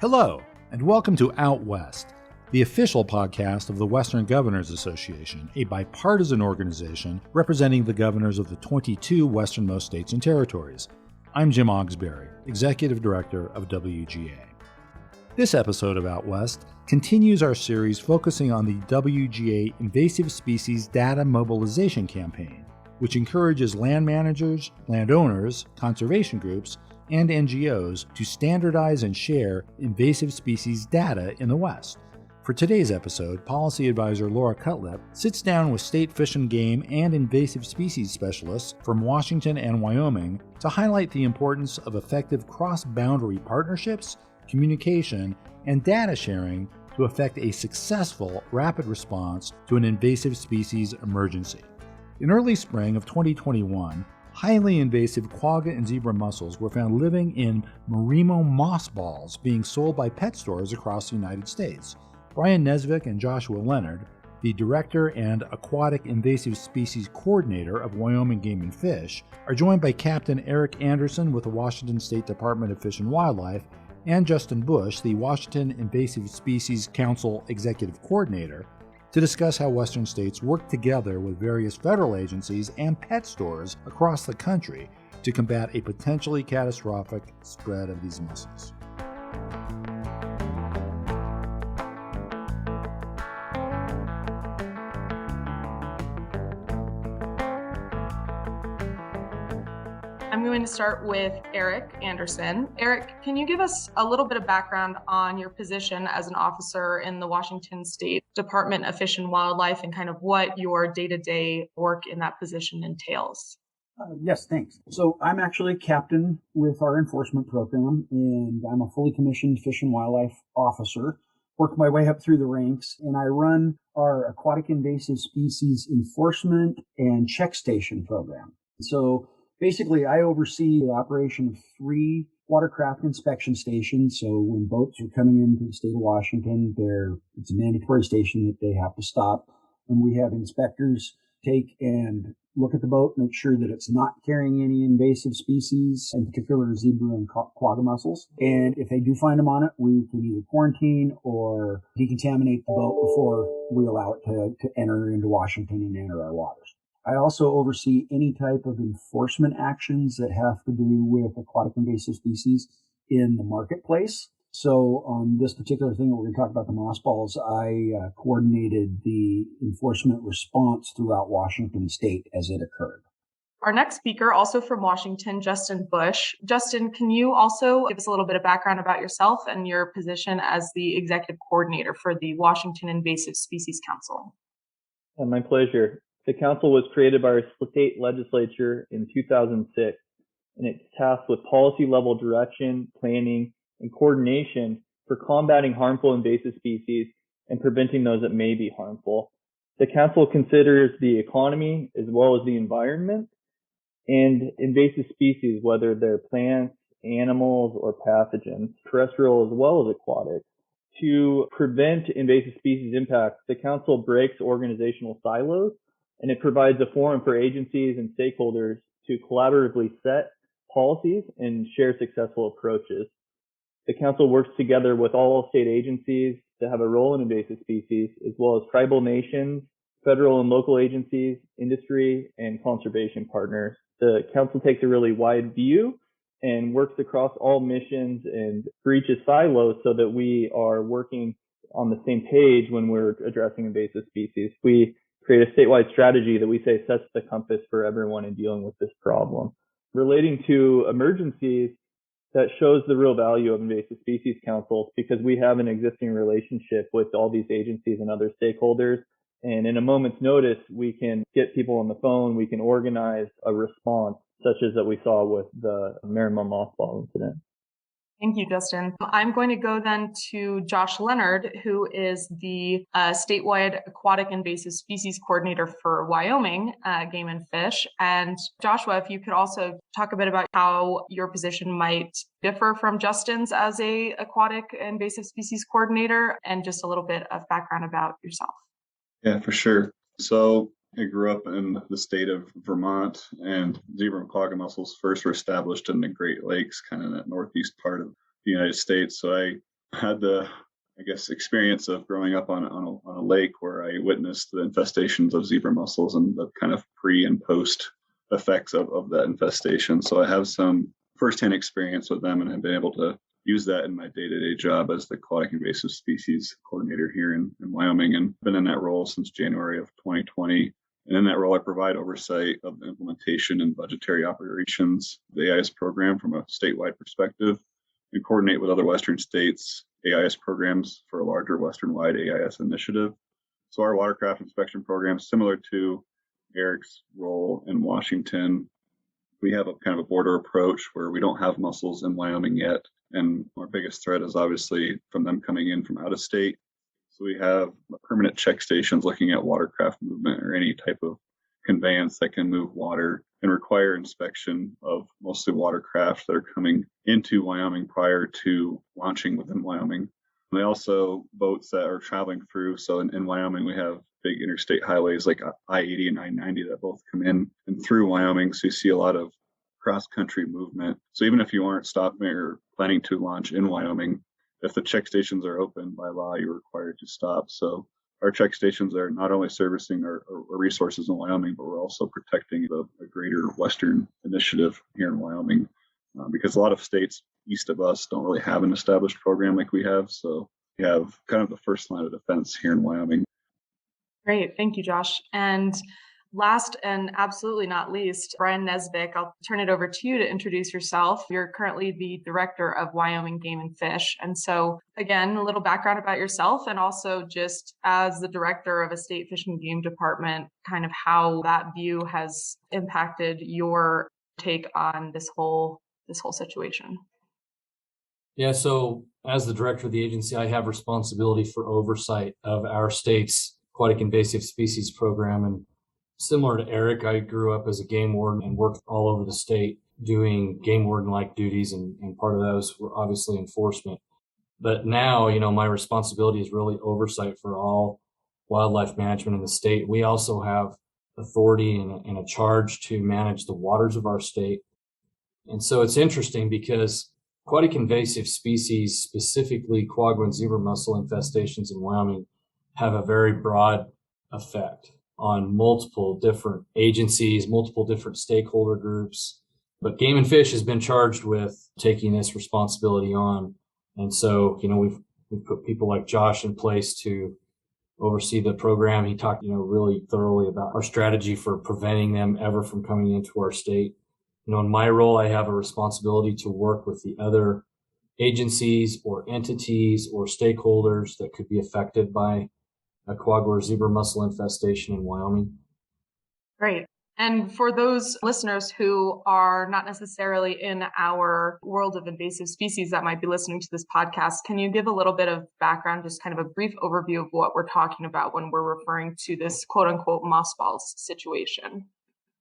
Hello, and welcome to Out West, the official podcast of the Western Governors Association, a bipartisan organization representing the governors of the 22 westernmost states and territories. I'm Jim Ogsberry, Executive Director of WGA. This episode of Out West continues our series focusing on the WGA Invasive Species Data Mobilization Campaign, which encourages land managers, landowners, conservation groups, and NGOs to standardize and share invasive species data in the West. For today's episode, Policy Advisor Laura Cutlip sits down with state fish and game and invasive species specialists from Washington and Wyoming to highlight the importance of effective cross-boundary partnerships, communication, and data sharing to effect a successful rapid response to an invasive species emergency. In early spring of 2021, highly invasive quagga and zebra mussels were found living in Maremo mossballs being sold by pet stores across the United States. Brian Nesvik and Joshua Leonard, the Director and Aquatic Invasive Species Coordinator of Wyoming Game and Fish, are joined by Captain Eric Anderson with the Washington State Department of Fish and Wildlife and Justin Bush, the Washington Invasive Species Council Executive Coordinator, to discuss how Western states work together with various federal agencies and pet stores across the country to combat a potentially catastrophic spread of these mussels. I'm going to start with Eric Anderson. Eric, can you give us a little bit of background on your position as an officer in the Washington State Department of Fish and Wildlife and kind of what your day-to-day work in that position entails? Yes, thanks. So I'm actually a captain with our enforcement program, and I'm a fully commissioned fish and wildlife officer. Worked my way up through the ranks, and I run our aquatic invasive species enforcement and check station program. So basically, I oversee the operation of 3 watercraft inspection stations. So when boats are coming into the state of Washington, it's a mandatory station that they have to stop. And we have inspectors take and look at the boat, make sure that it's not carrying any invasive species, in particular zebra and quagga mussels. And if they do find them on it, we can either quarantine or decontaminate the boat before we allow it to enter into Washington and enter our waters. I also oversee any type of enforcement actions that have to do with aquatic invasive species in the marketplace. So on this particular thing that we're going to talk about, the mossballs, I coordinated the enforcement response throughout Washington State as it occurred. Our next speaker, also from Washington, Justin Bush. Justin, can you also give us a little bit of background about yourself and your position as the executive coordinator for the Washington Invasive Species Council? My pleasure. The council was created by our state legislature in 2006, and it's tasked with policy-level direction, planning, and coordination for combating harmful invasive species and preventing those that may be harmful. The council considers the economy as well as the environment and invasive species, whether they're plants, animals, or pathogens, terrestrial as well as aquatic. To prevent invasive species impacts, the council breaks organizational silos, and it provides a forum for agencies and stakeholders to collaboratively set policies and share successful approaches. The council works together with all state agencies to have a role in invasive species, as well as tribal nations, federal and local agencies, industry, and conservation partners. The council takes a really wide view and works across all missions and breaches silos so that we are working on the same page when we're addressing invasive species. We create a statewide strategy that we say sets the compass for everyone in dealing with this problem. Relating to emergencies, that shows the real value of invasive species councils because we have an existing relationship with all these agencies and other stakeholders. And in a moment's notice, we can get people on the phone, we can organize a response such as that we saw with the Maremo mossball incident. Thank you, Justin. I'm going to go then to Josh Leonard, who is the statewide aquatic invasive species coordinator for Wyoming Game and Fish. And Joshua, if you could also talk a bit about how your position might differ from Justin's as a aquatic invasive species coordinator, and just a little bit of background about yourself. Yeah, for sure. So I grew up in the state of Vermont, and zebra and quagga mussels first were established in the Great Lakes, kind of in that northeast part of the United States. So I had the, I guess, experience of growing up on a lake where I witnessed the infestations of zebra mussels and the kind of pre and post effects of that infestation. So I have some firsthand experience with them and have been able to use that in my day-to-day job as the aquatic invasive species coordinator here in Wyoming, and been in that role since January of 2020. And in that role, I provide oversight of the implementation and budgetary operations of the AIS program from a statewide perspective, and coordinate with other Western states' AIS programs for a larger Western-wide AIS initiative. So our watercraft inspection program, similar to Eric's role in Washington, we have a kind of a border approach where we don't have mussels in Wyoming yet. And our biggest threat is obviously from them coming in from out of state. So we have permanent check stations looking at watercraft movement or any type of conveyance that can move water, and require inspection of mostly watercraft that are coming into Wyoming prior to launching within Wyoming. And they also boats that are traveling through. So in Wyoming, we have big interstate highways like I-80 and I-90 that both come in and through Wyoming. So you see a lot of cross-country movement. So even if you aren't stopping or planning to launch in Wyoming, if the check stations are open by law, you're required to stop. So our check stations are not only servicing our resources in Wyoming, but we're also protecting the greater Western initiative here in Wyoming, because a lot of states east of us don't really have an established program like we have. So we have kind of the first line of defense here in Wyoming. Great. Thank you, Josh. And last and absolutely not least, Brian Nesbitt, I'll turn it over to you to introduce yourself. You're currently the director of Wyoming Game and Fish. And so, again, a little background about yourself, and also just as the director of a state fish and game department, kind of how that view has impacted your take on this whole situation. Yeah, so as the director of the agency, I have responsibility for oversight of our state's aquatic invasive species program. And similar to Eric, I grew up as a game warden and worked all over the state doing game warden-like duties, and part of those were obviously enforcement. But now, my responsibility is really oversight for all wildlife management in the state. We also have authority and a charge to manage the waters of our state. And so it's interesting because aquatic invasive species, specifically quagga and zebra mussel infestations in Wyoming, have a very broad effect on multiple different agencies, multiple different stakeholder groups. But Game and Fish has been charged with taking this responsibility on. And so, we've put people like Josh in place to oversee the program. He talked, really thoroughly about our strategy for preventing them ever from coming into our state. In my role, I have a responsibility to work with the other agencies or entities or stakeholders that could be affected by a quagga or zebra mussel infestation in Wyoming. Great. And for those listeners who are not necessarily in our world of invasive species that might be listening to this podcast, can you give a little bit of background, just kind of a brief overview of what we're talking about when we're referring to this quote unquote mossballs situation?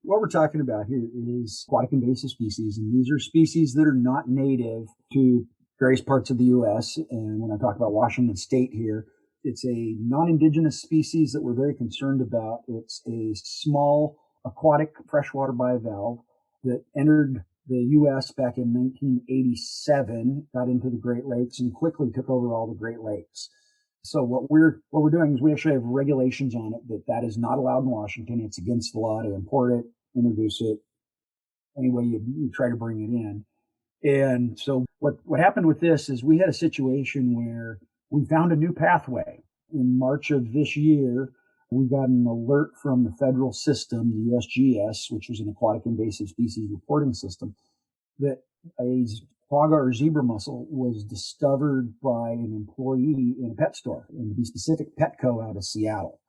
What we're talking about here is aquatic invasive species, and these are species that are not native to various parts of the U.S. And when I talk about Washington State here, it's a non-indigenous species that we're very concerned about. It's a small aquatic freshwater bivalve that entered the U.S. back in 1987, got into the Great Lakes, and quickly took over all the Great Lakes. So what we're doing is we actually have regulations on it that is not allowed in Washington. It's against the law to import it, introduce it, any way you try to bring it in. And so what happened with this is we had a situation where we found a new pathway. In March of this year, we got an alert from the federal system, the USGS, which was an aquatic invasive species reporting system, that a quagga or zebra mussel was discovered by an employee in a pet store, and to be specific, Petco out of Seattle.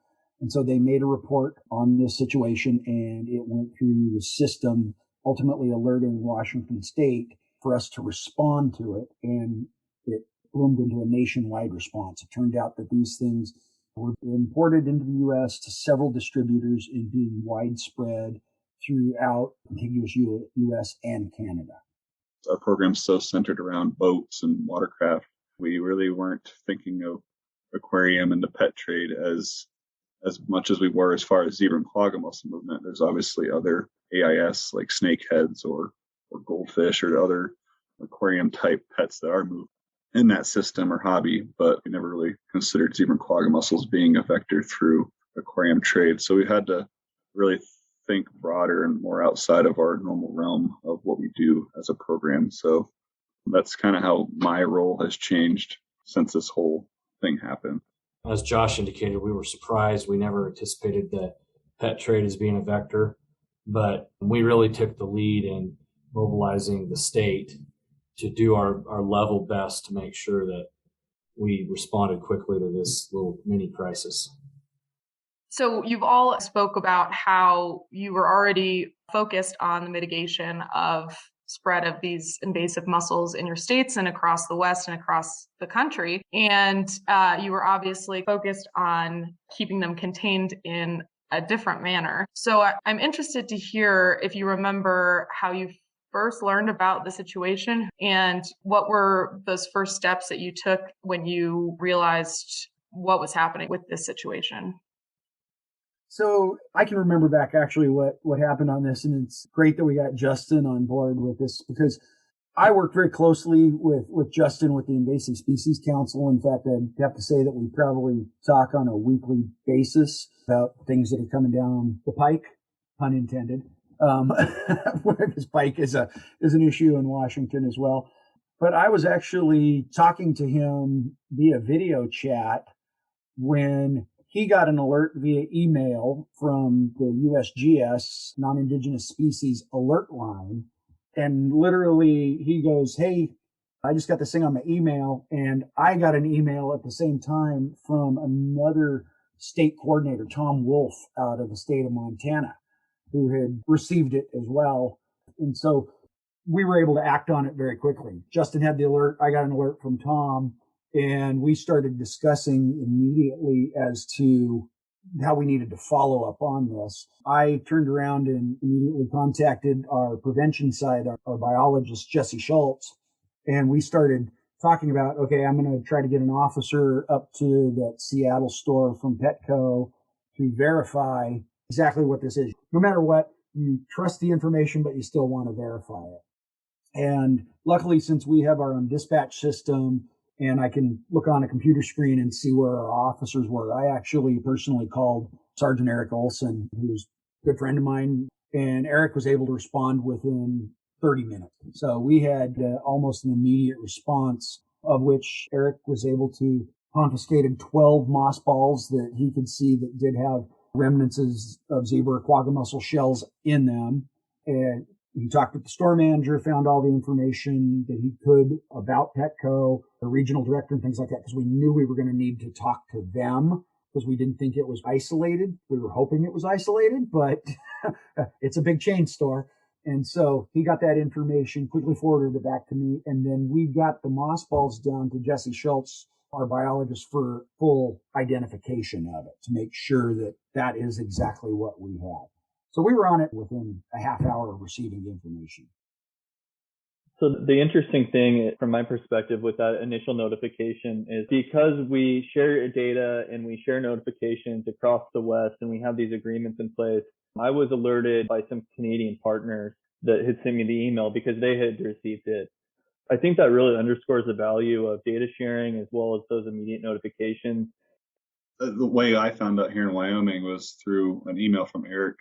And so they made a report on this situation, and it went through the system, ultimately alerting Washington State for us to respond to it, and it bloomed into a nationwide response. It turned out that these things were imported into the U.S. to several distributors and being widespread throughout contiguous U.S. and Canada. Our program's so centered around boats and watercraft. We really weren't thinking of aquarium and the pet trade as much as we were as far as zebra and quagga mussel movement. There's obviously other AIS like snakeheads or goldfish or other aquarium type pets that are moved. in that system or hobby, but we never really considered zebra and quagga mussels being a vector through aquarium trade. So we had to really think broader and more outside of our normal realm of what we do as a program. So that's kind of how my role has changed since this whole thing happened. As Josh indicated, we were surprised. We never anticipated that pet trade as being a vector, but we really took the lead in mobilizing the state to do our level best to make sure that we responded quickly to this little mini crisis. So you've all spoke about how you were already focused on the mitigation of spread of these invasive mussels in your states and across the West and across the country. And you were obviously focused on keeping them contained in a different manner. So I'm interested to hear if you remember how you first learned about the situation and what were those first steps that you took when you realized what was happening with this situation. So I can remember back actually what happened on this, and it's great that we got Justin on board with this because I worked very closely with Justin with the Invasive Species Council. In fact, I'd have to say that we probably talk on a weekly basis about things that are coming down the pike, pun intended. Because pike is an issue in Washington as well. But I was actually talking to him via video chat when he got an alert via email from the USGS Non-Indigenous Species Alert Line. And literally he goes, "Hey, I just got this thing on my email." And I got an email at the same time from another state coordinator, Tom Wolf, out of the state of Montana, who had received it as well. And so we were able to act on it very quickly. Justin had the alert. I got an alert from Tom. And we started discussing immediately as to how we needed to follow up on this. I turned around and immediately contacted our prevention side, our biologist, Jesse Schultz, and we started talking about, okay, I'm going to try to get an officer up to that Seattle store from Petco to verify exactly what this is. No matter what, you trust the information, but you still want to verify it. And luckily, since we have our own dispatch system, and I can look on a computer screen and see where our officers were, I actually personally called Sergeant Eric Olson, who's a good friend of mine, and Eric was able to respond within 30 minutes. So we had almost an immediate response, of which Eric was able to confiscate 12 moss balls that he could see that did have remnants of zebra or quagga mussel shells in them. And he talked with the store manager, found all the information that he could about Petco, the regional director and things like that, because we knew we were going to need to talk to them because we didn't think it was isolated. We were hoping it was isolated, but it's a big chain store. And so he got that information, quickly forwarded it back to me. And then we got the mossballs down to Jesse Schultz, our biologist, for full identification of it to make sure that that is exactly what we had. So we were on it within a half hour of receiving the information. So the interesting thing from my perspective with that initial notification is because we share data and we share notifications across the West and we have these agreements in place, I was alerted by some Canadian partners that had sent me the email because they had received it. I think that really underscores the value of data sharing as well as those immediate notifications. The way I found out here in Wyoming was through an email from Eric.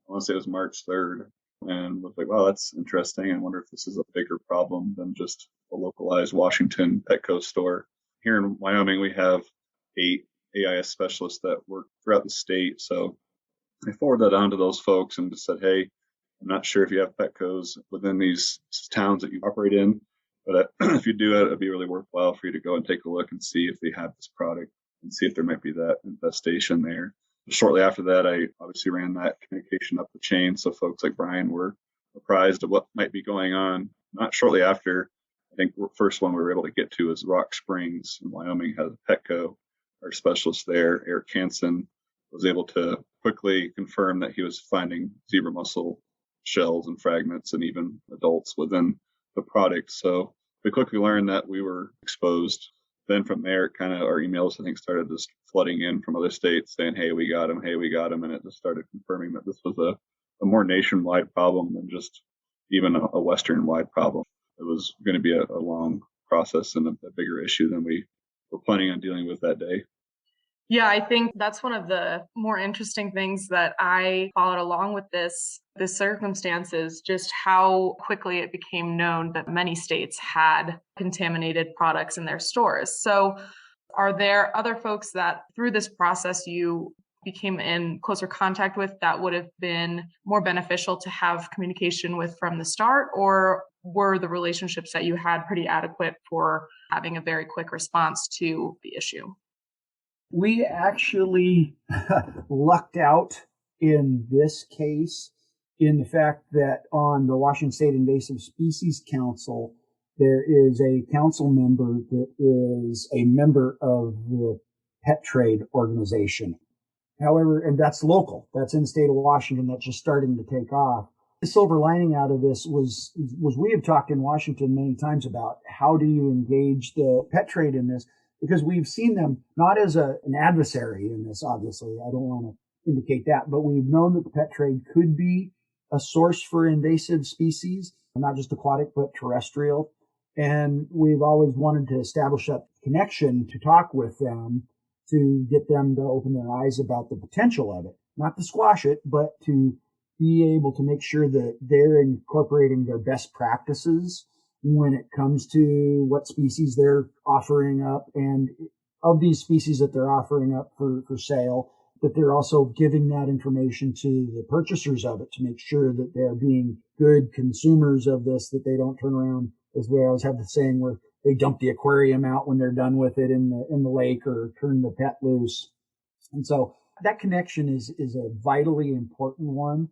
I want to say it was March 3rd, and was like, wow, that's interesting. I wonder if this is a bigger problem than just a localized Washington Petco store. Here in Wyoming, we have 8 AIS specialists that work throughout the state. So I forwarded that on to those folks and just said, hey, I'm not sure if you have Petcos within these towns that you operate in, but if you do, it'd be really worthwhile for you to go and take a look and see if they have this product and see if there might be that infestation there. Shortly after that, I obviously ran that communication up the chain. So folks like Brian were apprised of what might be going on. Not shortly after, I think the first one we were able to get to is Rock Springs in Wyoming has a Petco. Our specialist there, Eric Hansen, was able to quickly confirm that he was finding zebra mussel shells and fragments and even adults within the product. So we quickly learned that we were exposed. Then from there, kind of our emails, I think, started just flooding in from other states saying, hey, we got them, hey, we got them. And it just started confirming that this was a more nationwide problem than just even a Western-wide problem. It was going to be a long process and a bigger issue than we were planning on dealing with that day. Yeah, I think that's one of the more interesting things that I followed along with this circumstances, just how quickly it became known that many states had contaminated products in their stores. So are there other folks that through this process you became in closer contact with that would have been more beneficial to have communication with from the start, or were the relationships that you had pretty adequate for having a very quick response to the issue? We actually lucked out in this case in the fact that on the Washington State Invasive Species Council, there is a council member that is a member of the pet trade organization. However, and that's local, that's in the state of Washington, that's just starting to take off. The silver lining out of this was we have talked in Washington many times about how do you engage the pet trade in this, because we've seen them not as an adversary in this, obviously. I don't want to indicate that, but we've known that the pet trade could be a source for invasive species, not just aquatic, but terrestrial. And we've always wanted to establish that connection to talk with them, to get them to open their eyes about the potential of it, not to squash it, but to be able to make sure that they're incorporating their best practices when it comes to what species they're offering up, and of these species that they're offering up for sale, that they're also giving that information to the purchasers of it to make sure that they're being good consumers of this, that they don't turn around, as we always have the saying, where they dump the aquarium out when they're done with it in the lake, or turn the pet loose. And so that connection is a vitally important one.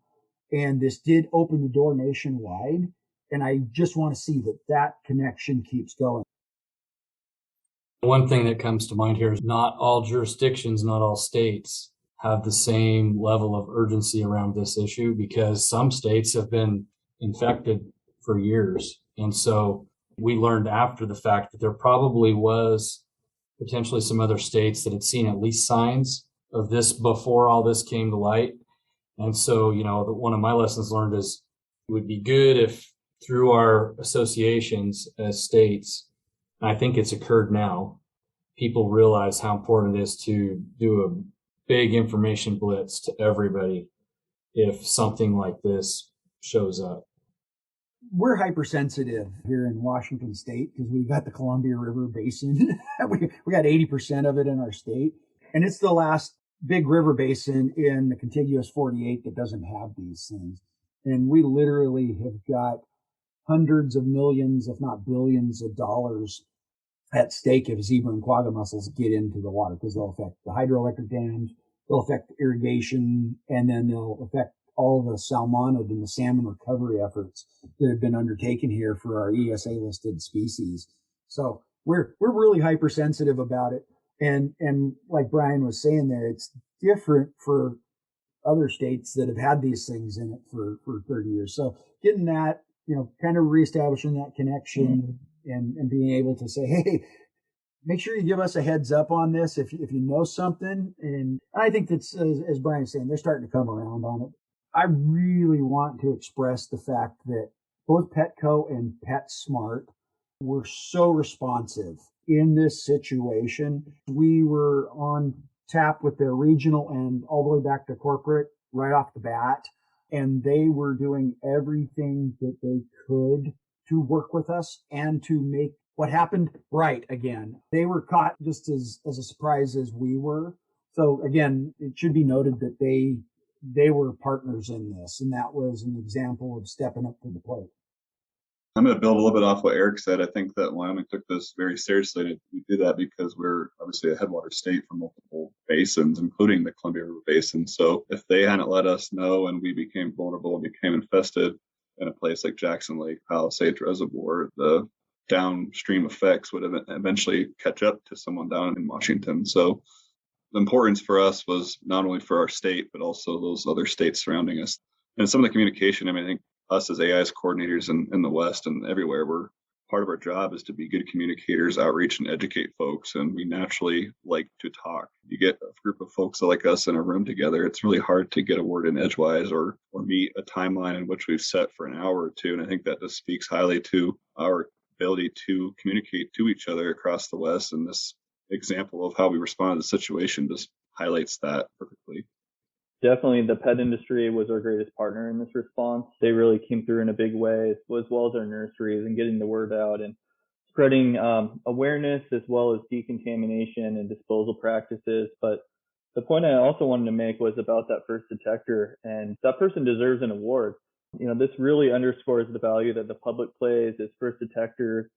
And this did open the door nationwide. And I just want to see that connection keeps going. One thing that comes to mind here is not all jurisdictions, not all states have the same level of urgency around this issue, because some states have been infected for years. And so we learned after the fact that there probably was potentially some other states that had seen at least signs of this before all this came to light. And so, one of my lessons learned is it would be good if through our associations as states, and I think it's occurred now, people realize how important it is to do a big information blitz to everybody if something like this shows up. We're hypersensitive here in Washington State because we've got the Columbia River Basin. we got 80% of it in our state. And it's the last big river basin in the contiguous 48 that doesn't have these things. And we literally have got hundreds of millions, if not billions of dollars at stake if zebra and quagga mussels get into the water, because they'll affect the hydroelectric dams, they'll affect irrigation, and then they'll affect all the salmonid and the salmon recovery efforts that have been undertaken here for our ESA listed species. So we're really hypersensitive about it. And like Brian was saying there, it's different for other states that have had these things in it for 30 years. So getting that, kind of reestablishing that connection and being able to say, hey, make sure you give us a heads up on this if you know something. And I think that's, as Brian's saying, they're starting to come around on it. I really want to express the fact that both Petco and PetSmart were so responsive in this situation. We were on tap with their regional and all the way back to corporate right off the bat. And they were doing everything that they could to work with us and to make what happened right again. They were caught just as a surprise as we were. So again, it should be noted that they were partners in this, and that was an example of stepping up to the plate. I'm going to build a little bit off what Eric said. I think that Wyoming took this very seriously. We did that because we're obviously a headwater state for multiple basins, including the Columbia River Basin. So if they hadn't let us know and we became vulnerable and became infested in a place like Jackson Lake, Palisades Reservoir, the downstream effects would eventually catch up to someone down in Washington. So the importance for us was not only for our state, but also those other states surrounding us. And some of the communication, I think us as AIS coordinators in the West and everywhere, part of our job is to be good communicators, outreach, and educate folks. And we naturally like to talk. You get a group of folks like us in a room together, it's really hard to get a word in edgewise or meet a timeline in which we've set for an hour or two. And I think that just speaks highly to our ability to communicate to each other across the West. And this example of how we responded to the situation just highlights that perfectly. Definitely, the pet industry was our greatest partner in this response. They really came through in a big way, as well as our nurseries and getting the word out and spreading awareness as well as decontamination and disposal practices. But the point I also wanted to make was about that first detector, and that person deserves an award. This really underscores the value that the public plays as first detectors.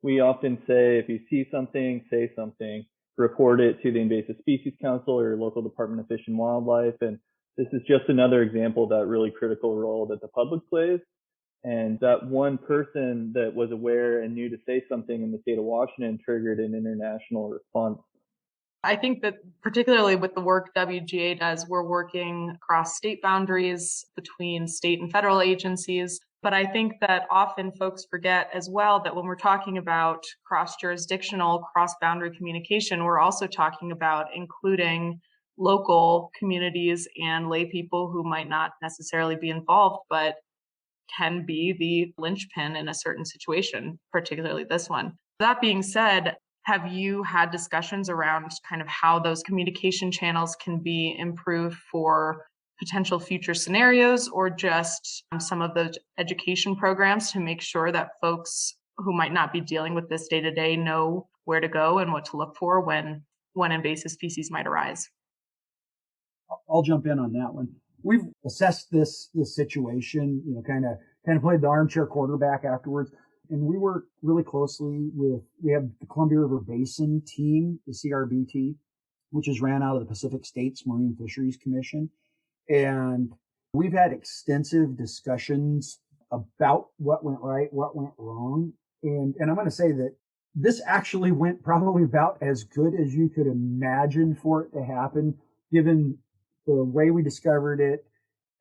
We often say, if you see something, say something, report it to the Invasive Species Council or your local Department of Fish and Wildlife. And this is just another example of that really critical role that the public plays. And that one person that was aware and knew to say something in the state of Washington triggered an international response. I think that particularly with the work WGA does, we're working across state boundaries between state and federal agencies. But I think that often folks forget as well that when we're talking about cross-jurisdictional, cross-boundary communication, we're also talking about including local communities and lay people who might not necessarily be involved, but can be the linchpin in a certain situation, particularly this one. That being said, have you had discussions around kind of how those communication channels can be improved for potential future scenarios, or just some of those education programs to make sure that folks who might not be dealing with this day to day know where to go and what to look for when invasive species might arise? I'll jump in on that one. We've assessed this situation, kind of played the armchair quarterback afterwards. And we work really closely we have the Columbia River Basin team, the CRBT, which is ran out of the Pacific States Marine Fisheries Commission. And we've had extensive discussions about what went right, what went wrong. And I'm going to say that this actually went probably about as good as you could imagine for it to happen, given the way we discovered it,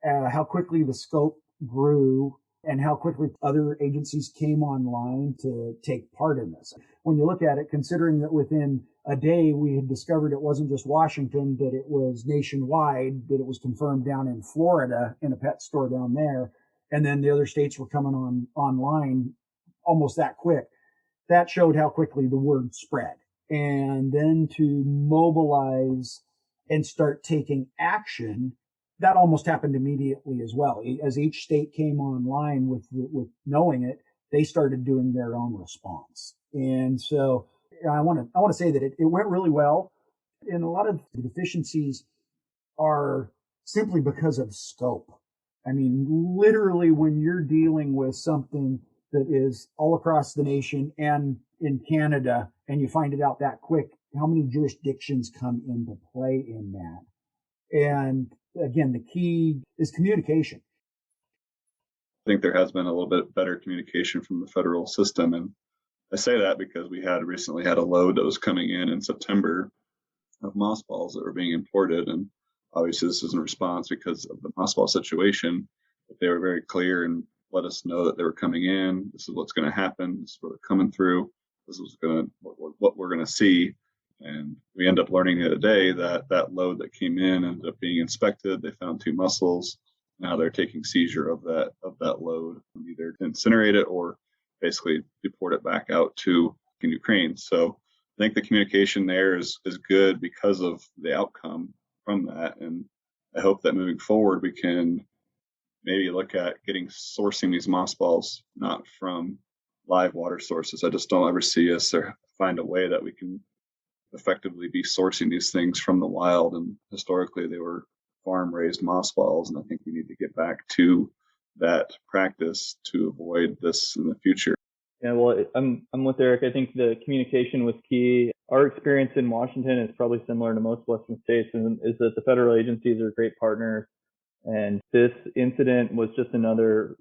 how quickly the scope grew, and how quickly other agencies came online to take part in this. When you look at it, considering that within a day we had discovered it wasn't just Washington, that it was nationwide, that it was confirmed down in Florida in a pet store down there, and then the other states were coming online almost that quick. That showed how quickly the word spread. And then to mobilize and start taking action, that almost happened immediately as well. As each state came online with knowing it, they started doing their own response. And so I want to say that it went really well. And a lot of the deficiencies are simply because of scope. I mean, literally when you're dealing with something that is all across the nation and in Canada, and you find it out that quick, how many jurisdictions come into play in that? And again, the key is communication. I think there has been a little bit better communication from the federal system. And I say that because we had recently had a load that was coming in September of mothballs that were being imported. And obviously this is in response because of the mothball situation. But they were very clear and let us know that they were coming in. This is what's going to happen. This is what they're coming through. This is what we're going to see. And we end up learning the other day that that load that came in ended up being inspected. They found 2 mussels. Now they're taking seizure of that load, either incinerate it or basically deport it back out to Ukraine. So I think the communication there is good because of the outcome from that. And I hope that moving forward, we can maybe look at sourcing these mothballs not from live water sources. I just don't ever see us or find a way that we can effectively be sourcing these things from the wild. And historically they were farm raised mothballs. And I think we need to get back to that practice to avoid this in the future. Yeah, well, I'm with Eric. I think the communication was key. Our experience in Washington is probably similar to most Western states, and is that the federal agencies are great partners. And this incident was just another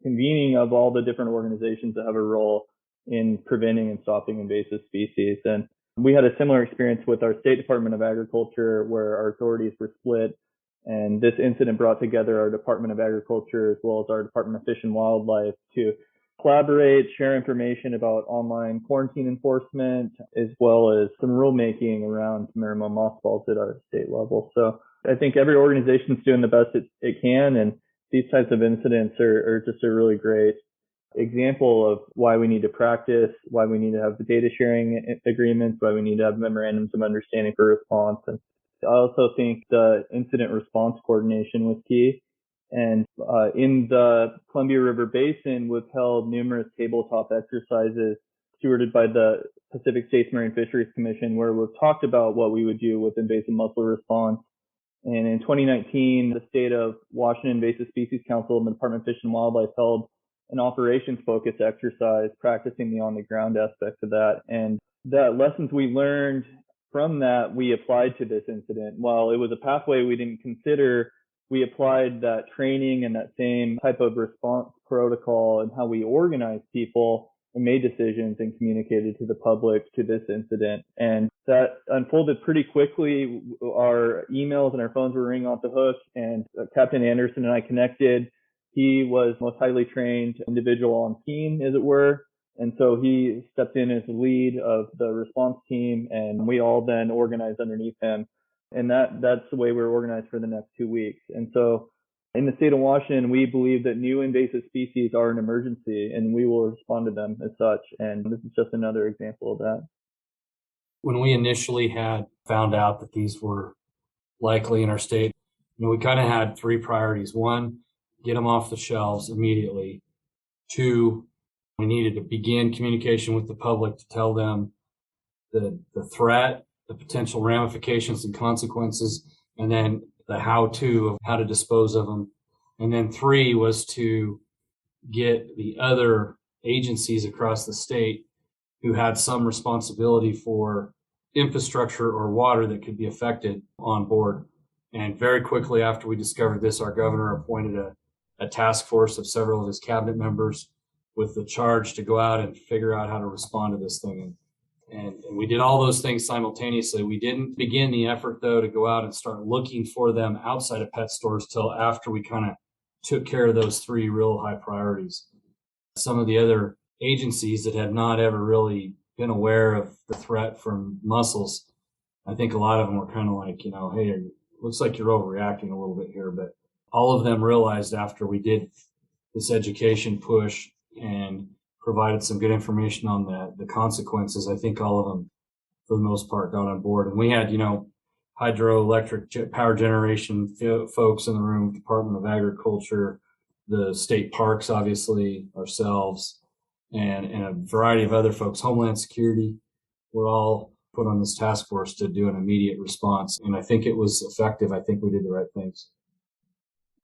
convening of all the different organizations that have a role in preventing and stopping invasive species. And we had a similar experience with our State Department of Agriculture, where our authorities were split. And this incident brought together our Department of Agriculture as well as our Department of Fish and Wildlife to collaborate, share information about online quarantine enforcement, as well as some rulemaking around minimum mothballs at our state level. So I think every organization is doing the best it can, and these types of incidents are just a really great example of why we need to practice, why we need to have the data sharing agreements, why we need to have memorandums of understanding for response. And I also think the incident response coordination was key. And in the Columbia River Basin, we've held numerous tabletop exercises stewarded by the Pacific States Marine Fisheries Commission, where we've talked about what we would do with invasive mussel response. And in 2019, the state of Washington Invasive Species Council and the Department of Fish and Wildlife held an operations-focused exercise practicing the on-the-ground aspect of that. And the lessons we learned from that, we applied to this incident. While it was a pathway we didn't consider, we applied that training and that same type of response protocol and how we organize people and made decisions and communicated to the public to this incident. And that unfolded pretty quickly. Our emails and our phones were ringing off the hook, and Captain Anderson and I connected. He was the most highly trained individual on team, as it were. And so he stepped in as the lead of the response team, and we all then organized underneath him. And that's the way we're organized for the next 2 weeks. And so in the state of Washington, we believe that new invasive species are an emergency, and we will respond to them as such. And this is just another example of that. When we initially had found out that these were likely in our state, we kind of had three priorities. One, get them off the shelves immediately. Two, we needed to begin communication with the public to tell them the threat, the potential ramifications and consequences, and then the how-to of how to dispose of them. And then three was to get the other agencies across the state who had some responsibility for infrastructure or water that could be affected on board. And very quickly after we discovered this, our governor appointed a task force of several of his cabinet members with the charge to go out and figure out how to respond to this thing. And we did all those things simultaneously. We didn't begin the effort, though, to go out and start looking for them outside of pet stores till after we kind of took care of those three real high priorities. Some of the other agencies that had not ever really been aware of the threat from mussels, I think a lot of them were kind of like, hey, it looks like you're overreacting a little bit here. But all of them realized after we did this education push and provided some good information on the consequences, I think all of them, for the most part, got on board. And we had, hydroelectric power generation folks in the room, Department of Agriculture, the state parks, obviously, ourselves, and a variety of other folks, Homeland Security, were all put on this task force to do an immediate response. And I think it was effective. I think we did the right things.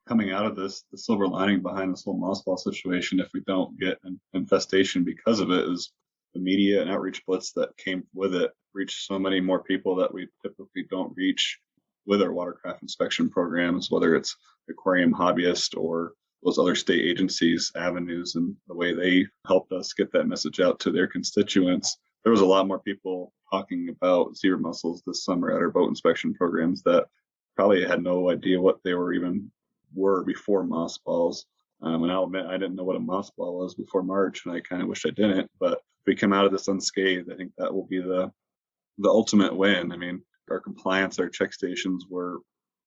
Coming out of this, the silver lining behind this whole mossball situation, if we don't get an infestation because of it, is the media and outreach blitz that came with it reached so many more people that we typically don't reach with our watercraft inspection programs, whether it's aquarium hobbyists or those other state agencies, avenues, and the way they helped us get that message out to their constituents. There was a lot more people talking about zebra mussels this summer at our boat inspection programs that probably had no idea what they were before mossballs. And I'll admit I didn't know what a mossball was before March, and I kind of wish I didn't. But if we come out of this unscathed, I think that will be the ultimate win. I mean, our compliance, our check stations were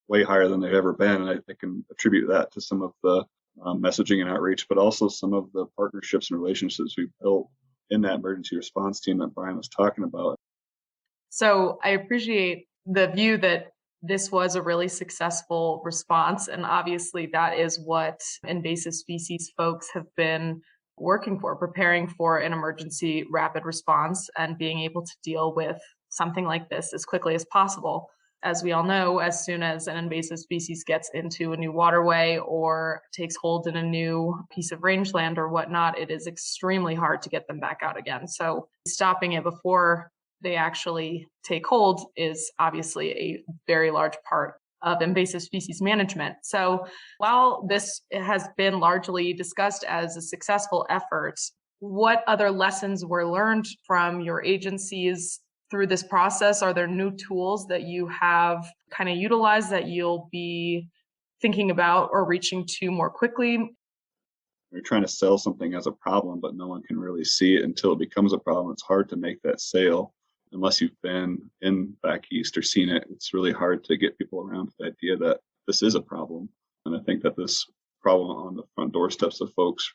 way higher than they've ever been, and I can attribute that to some of the messaging and outreach, but also some of the partnerships and relationships we've built in that emergency response team that Brian was talking about. So I appreciate the view that this was a really successful response. And obviously that is what invasive species folks have been working for, preparing for an emergency rapid response and being able to deal with something like this as quickly as possible. As we all know, as soon as an invasive species gets into a new waterway or takes hold in a new piece of rangeland or whatnot, it is extremely hard to get them back out again. So stopping it before they actually take hold is obviously a very large part of invasive species management. So while this has been largely discussed as a successful effort, what other lessons were learned from your agencies through this process? Are there new tools that you have kind of utilized that you'll be thinking about or reaching to more quickly? We're trying to sell something as a problem, but no one can really see it until it becomes a problem. It's hard to make that sale unless you've been in back east or seen it. It's really hard to get people around to the idea that this is a problem. And I think that this problem on the front doorsteps of folks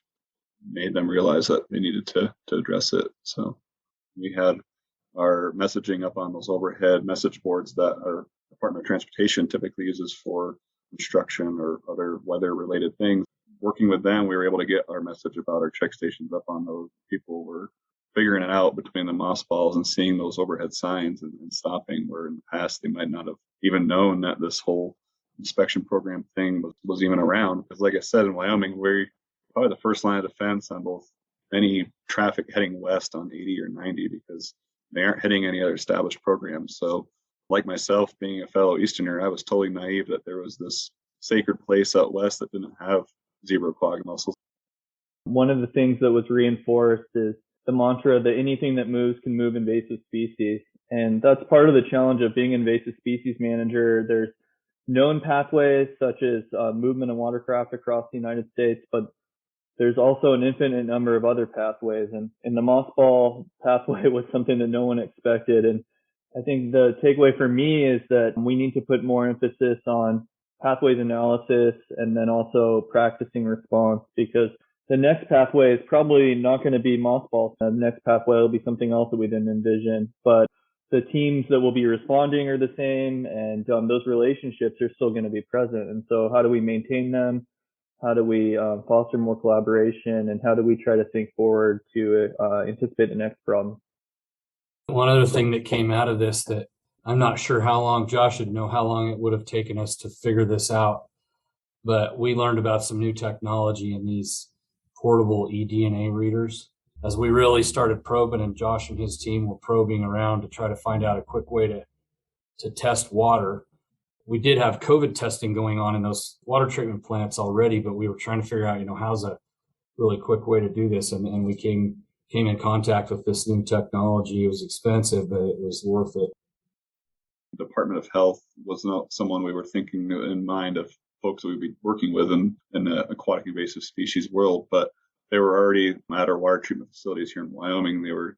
made them realize that they needed to address it. So we had our messaging up on those overhead message boards that our Department of Transportation typically uses for construction or other weather related things. Working with them, we were able to get our message about our check stations up on those. People were figuring it out between the mothballs and seeing those overhead signs and stopping, where in the past they might not have even known that this whole inspection program thing was even around. Because like I said, in Wyoming, we're probably the first line of defense on both any traffic heading west on 80 or 90, because they aren't hitting any other established programs. So like myself, being a fellow Easterner, I was totally naive that there was this sacred place out west that didn't have zebra quagga mussels. One of the things that was reinforced is the mantra that anything that moves can move invasive species. And that's part of the challenge of being invasive species manager. There's known pathways such as movement of watercraft across the United States, but there's also an infinite number of other pathways. And the mothball pathway was something that no one expected. And I think the takeaway for me is that we need to put more emphasis on pathways analysis and then also practicing response, because the next pathway is probably not going to be mothballs. The next pathway will be something else that we didn't envision. But the teams that will be responding are the same, and those relationships are still going to be present. And so how do we maintain them? How do we foster more collaboration? And how do we try to think forward to anticipate the next problem? One other thing that came out of this that I'm not sure how long, Josh would know how long it would have taken us to figure this out, but we learned about some new technology in these portable eDNA readers. As we really started probing, and Josh and his team were probing around to try to find out a quick way to test water. We did have COVID testing going on in those water treatment plants already, but we were trying to figure out, how's a really quick way to do this. And we came in contact with this new technology. It was expensive, but it was worth it. The Department of Health was not someone we were thinking in mind of folks we'd be working with in the aquatic invasive species world, but they were already at our water treatment facilities here in Wyoming. They were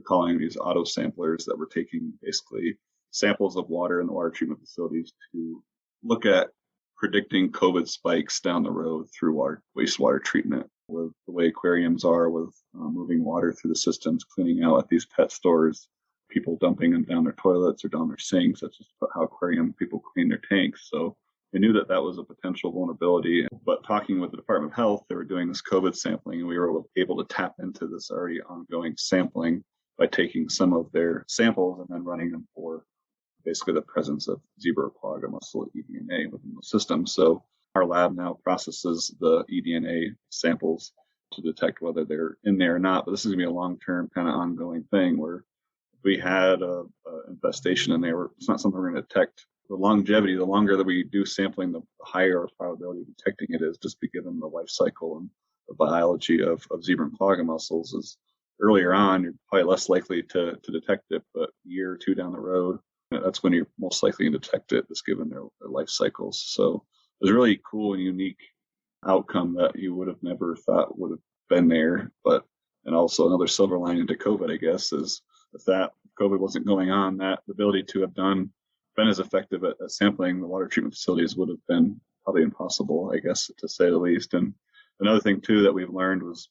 calling these auto samplers that were taking basically samples of water in the water treatment facilities to look at predicting COVID spikes down the road through wastewater treatment. With the way aquariums are, with moving water through the systems, cleaning out at these pet stores, people dumping them down their toilets or down their sinks. That's just how aquarium people clean their tanks. So they knew that was a potential vulnerability. But talking with the Department of Health, they were doing this COVID sampling, and we were able to tap into this already ongoing sampling by taking some of their samples and then running them for basically the presence of zebra quagga mussel eDNA within the system. So our lab now processes the eDNA samples to detect whether they're in there or not. But this is going to be a long-term kind of ongoing thing where if we had a infestation in there, it's not something we're going to detect. The longevity, the longer that we do sampling, the higher our probability of detecting it is, just given the life cycle and the biology of zebra and quagga mussels. Is earlier on, you're probably less likely to detect it, but a year or two down the road, that's when you're most likely to detect it, just given their life cycles. So it was a really cool and unique outcome that you would have never thought would have been there. And also another silver lining to COVID, I guess, is if that COVID wasn't going on, that the ability to have been as effective at sampling the water treatment facilities would have been probably impossible, I guess, to say the least. And another thing too that we've learned was,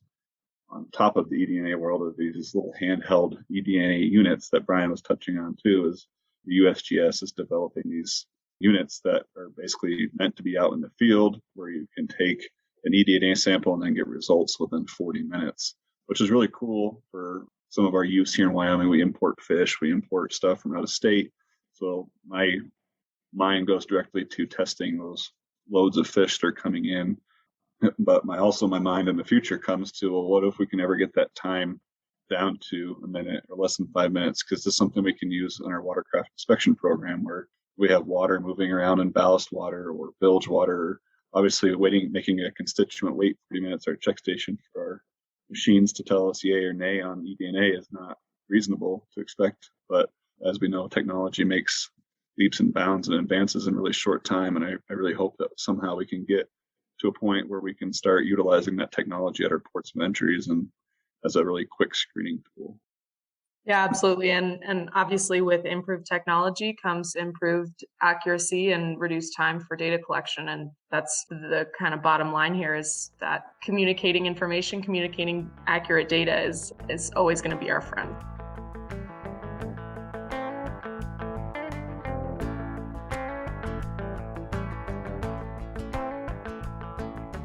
on top of the eDNA world, of these little handheld eDNA units that Brian was touching on too, is the USGS is developing these units that are basically meant to be out in the field, where you can take an eDNA sample and then get results within 40 minutes, which is really cool for some of our use here in Wyoming. We import fish, we import stuff from out of state. So my mind goes directly to testing those loads of fish that are coming in. But my mind in the future comes to, well, what if we can ever get that time down to a minute or less than 5 minutes? Because this is something we can use in our watercraft inspection program, where we have water moving around in ballast water or bilge water. Obviously, making a constituent wait 40 minutes at our check station for our machines to tell us yay or nay on eDNA is not reasonable to expect. But as we know, technology makes leaps and bounds and advances in a really short time. And I really hope that somehow we can get to a point where we can start utilizing that technology at our ports of entries and as a really quick screening tool. Yeah, absolutely. And obviously with improved technology comes improved accuracy and reduced time for data collection. And that's the kind of bottom line here, is that communicating information, communicating accurate data is always going to be our friend.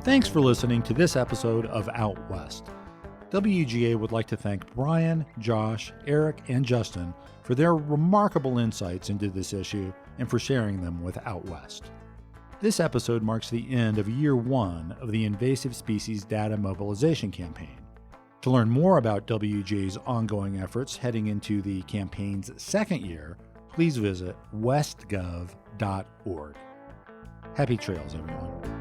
Thanks for listening to this episode of Out West. WGA would like to thank Brian, Josh, Eric, and Justin for their remarkable insights into this issue and for sharing them with Out West. This episode marks the end of year 1 of the Invasive Species Data Mobilization Campaign. To learn more about WGA's ongoing efforts heading into the campaign's second year, please visit westgov.org. Happy trails, everyone.